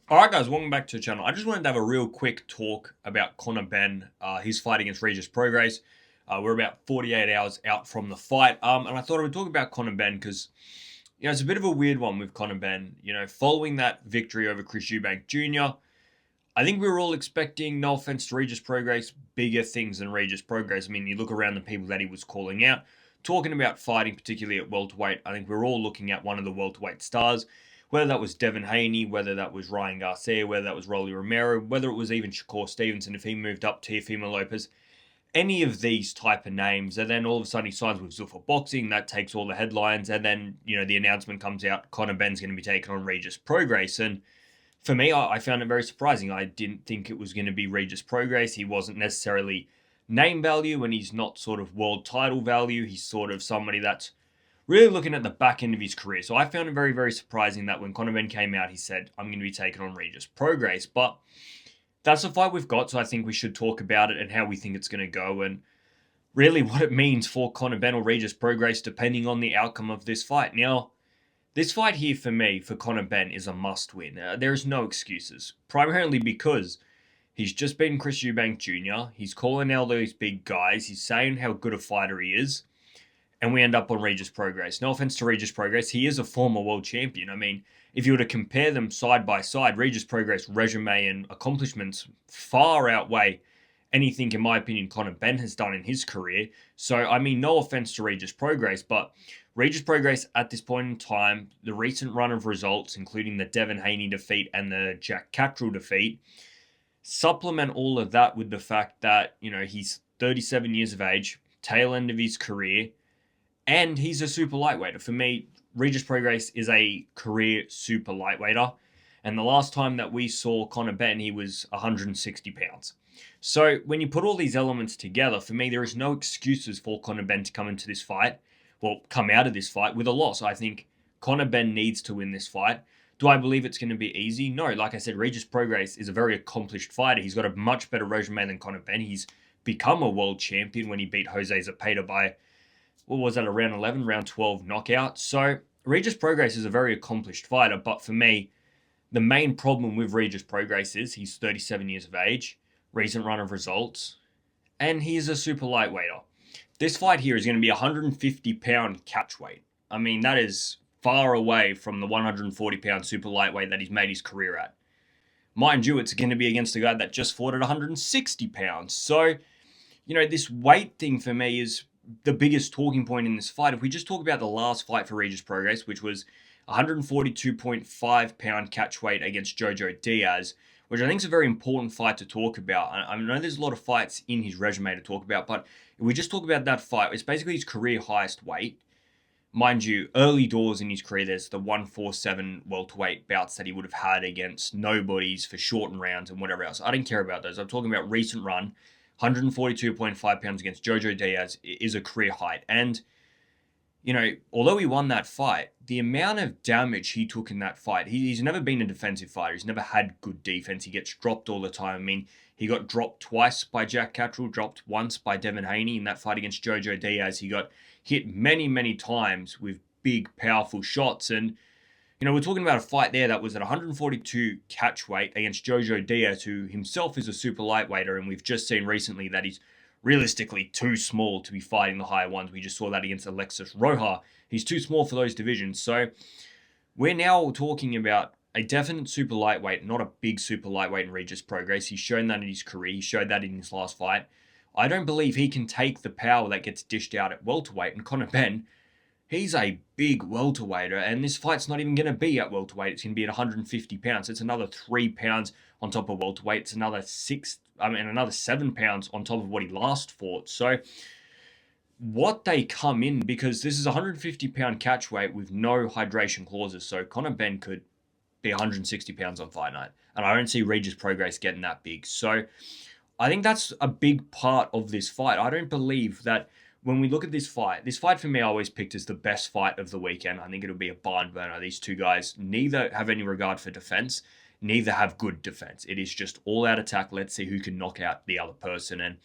All right, guys, welcome back to the channel. I just wanted to have a real quick talk about Conor Benn, his fight against Regis Prograis. We're about 48 hours out from the fight, and I thought I would talk about Conor Benn because it's a bit of a weird one with Conor Benn. Following that victory over Chris Eubank Jr., I think we were all expecting, no offense to Regis Prograis, bigger things than Regis Prograis. I mean, you look around the people that he was calling out, talking about fighting, particularly at welterweight. I think we're all looking at one of the welterweight stars, whether that was Devin Haney, whether that was Ryan Garcia, whether that was Rolly Romero, whether it was even Shakur Stevenson if he moved up to Teofimo Lopez, any of these type of names, and then all of a sudden he signs with Zuffa Boxing, that takes all the headlines, and then the announcement comes out, Conor Benn's going to be taking on Regis Prograis, and for me, I found it very surprising. I didn't think it was going to be Regis Prograis. He wasn't necessarily name value, and he's not sort of world title value. He's sort of somebody that's really looking at the back end of his career. So I found it very, very surprising that when Conor Benn came out, he said, I'm going to be taking on Regis Prograis. But that's the fight we've got, so I think we should talk about it and how we think it's going to go, and really what it means for Conor Benn or Regis Prograis, depending on the outcome of this fight. Now, this fight here for me, for Conor Benn, is a must win. There's no excuses. Primarily because he's just beaten Chris Eubank Jr., he's calling out those big guys, he's saying how good a fighter he is, and we end up on Regis Prograis. No offense to Regis Prograis, he is a former world champion. I mean, if you were to compare them side by side, Regis Prograis' resume and accomplishments far outweigh anything, in my opinion, Conor Benn has done in his career. So, I mean, no offense to Regis Prograis, but Regis Prograis at this point in time, the recent run of results, including the Devin Haney defeat and the Jack Catterall defeat, supplement all of that with the fact that, he's 37 years of age, tail end of his career, and he's a super lightweighter. For me, Regis Prograis is a career super lightweighter. And the last time that we saw Conor Benn, he was 160 pounds. So when you put all these elements together, for me, there is no excuses for Conor Benn to come into this fight, come out of this fight with a loss. I think Conor Benn needs to win this fight. Do I believe it's going to be easy? No. Like I said, Regis Prograis is a very accomplished fighter. He's got a much better resume than Conor Benn. He's become a world champion when he beat Jose Zepeda by, what was that, a round 11, round 12 knockout. So Regis Prograis is a very accomplished fighter, but for me, the main problem with Regis Prograis is he's 37 years of age, recent run of results, and he is a super lightweighter. This fight here is going to be a 150-pound catch weight. I mean, that is far away from the 140-pound super lightweight that he's made his career at. Mind you, it's going to be against a guy that just fought at 160 pounds. So, this weight thing for me is the biggest talking point in this fight. If we just talk about the last fight for Regis Prograis, which was 142.5-pound catch weight against Jojo Diaz, which I think is a very important fight to talk about. I know there's a lot of fights in his resume to talk about, but if we just talk about that fight, it's basically his career highest weight. Mind you, early doors in his career, there's the 147 welterweight bouts that he would have had against nobodies for shortened rounds and whatever else. I don't care about those. I'm talking about recent run. 142.5 pounds against Jojo Diaz is a career height. And, although he won that fight, the amount of damage he took in that fight, he's never been a defensive fighter. He's never had good defense. He gets dropped all the time. I mean, he got dropped twice by Jack Catterall, dropped once by Devin Haney in that fight against Jojo Diaz. He got hit many, many times with big, powerful shots. And, we're talking about a fight there that was at 142 catch weight against Jojo Diaz, who himself is a super lightweighter. And we've just seen recently that he's realistically too small to be fighting the higher ones. We just saw that against Alexis Roja. He's too small for those divisions. So we're now talking about a definite super lightweight, not a big super lightweight in Regis Prograis. He's shown that in his career. He showed that in his last fight. I don't believe he can take the power that gets dished out at welterweight. And Conor Benn, he's a big welterweighter, and this fight's not even going to be at welterweight. It's going to be at 150 pounds. It's another 3 pounds on top of welterweight. It's another 7 pounds on top of what he last fought. So what they come in, because this is a 150-pound catch weight with no hydration clauses. So Conor Benn could be 160 pounds on fight night. And I don't see Regis Prograis getting that big. So I think that's a big part of this fight. I don't believe that when we look at this fight for me, I always picked as the best fight of the weekend. I think it'll be a barn burner. These two guys neither have any regard for defense, neither have good defense. It is just all out attack. Let's see who can knock out the other person. And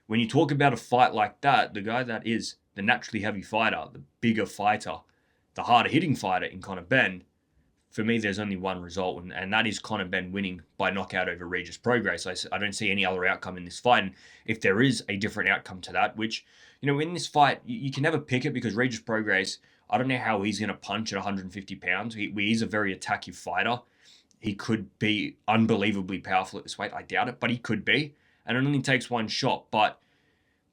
when you talk about a fight like that, the guy that is the naturally heavy fighter, the bigger fighter, the harder hitting fighter in Conor Benn, for me, there's only one result, and that is Conor Benn winning by knockout over Regis Prograis. I don't see any other outcome in this fight. And if there is a different outcome to that, which, in this fight, you can never pick it because Regis Prograis, I don't know how he's going to punch at 150 pounds. He's a very attacky fighter. He could be unbelievably powerful at this weight. I doubt it, but he could be. And it only takes one shot. But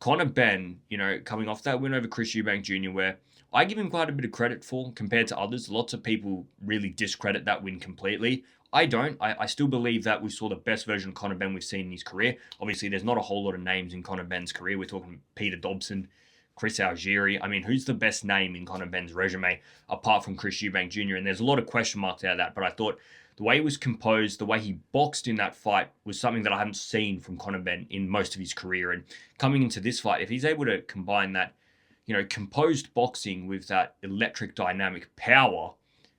Conor Benn, coming off that win over Chris Eubank Jr., where I give him quite a bit of credit for compared to others. Lots of people really discredit that win completely. I don't. I still believe that we saw the best version of Conor Benn we've seen in his career. Obviously, there's not a whole lot of names in Conor Benn's career. We're talking Peter Dobson, Chris Algieri. I mean, who's the best name in Conor Benn's resume apart from Chris Eubank Jr.? And there's a lot of question marks out of that. But I thought the way he was composed, the way he boxed in that fight was something that I haven't seen from Conor Benn in most of his career. And coming into this fight, if he's able to combine that, composed boxing with that electric dynamic power,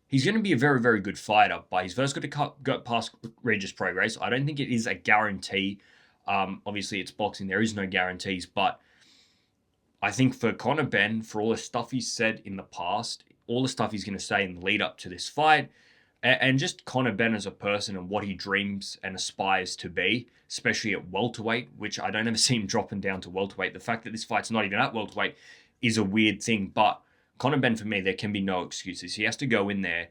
he's going to be a very, very good fighter. But he's first got to go past Regis Prograis. I don't think it is a guarantee. Obviously, it's boxing. There is no guarantees. But I think for Conor Benn, for all the stuff he's said in the past, all the stuff he's going to say in the lead up to this fight, and just Conor Benn as a person and what he dreams and aspires to be, especially at welterweight, which I don't ever see him dropping down to welterweight. The fact that this fight's not even at welterweight is a weird thing. But Conor Benn, for me, there can be no excuses. He has to go in there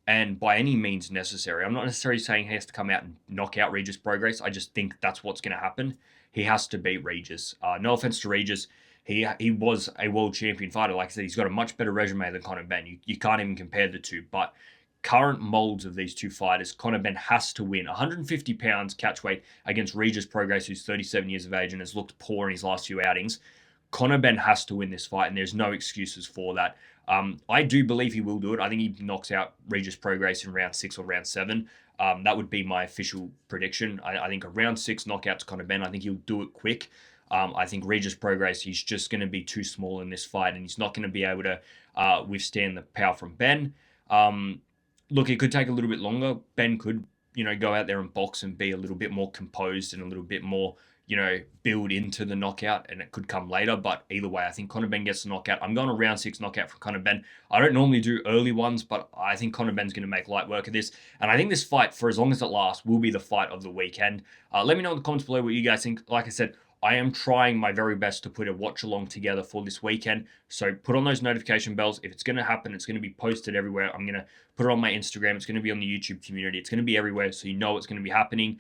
and by any means necessary. I'm not necessarily saying he has to come out and knock out Regis Prograis. I just think that's what's going to happen. He has to beat Regis. No offense to Regis. He was a world champion fighter. Like I said, he's got a much better resume than Conor Benn. You can't even compare the two. But current molds of these two fighters, Conor Benn has to win 150 pounds catch weight against Regis Prograis, who's 37 years of age and has looked poor in his last few outings. Conor Benn has to win this fight, and there's no excuses for that. I do believe he will do it. I think he knocks out Regis Prograis in round 6 or round 7. That would be my official prediction. I think a round 6 knockout to Conor Benn. I think he'll do it quick. I think Regis Prograis, he's just going to be too small in this fight, and he's not going to be able to withstand the power from Benn. Look, it could take a little bit longer. Benn could, go out there and box and be a little bit more composed and a little bit more, build into the knockout, and it could come later. But either way, I think Conor Benn gets the knockout. I'm going a round 6 knockout for Conor Benn. I don't normally do early ones, but I think Conor Benn's going to make light work of this. And I think this fight, for as long as it lasts, will be the fight of the weekend. Let me know in the comments below what you guys think. Like I said, I am trying my very best to put a watch along together for this weekend. So put on those notification bells. If it's going to happen, it's going to be posted everywhere. I'm going to put it on my Instagram. It's going to be on the YouTube community. It's going to be everywhere, so you know it's going to be happening.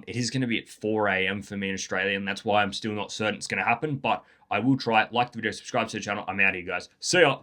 It is going to be at 4 a.m. for me in Australia, and that's why I'm still not certain it's going to happen. But I will try it. Like the video, subscribe to the channel. I'm out here, guys. See ya.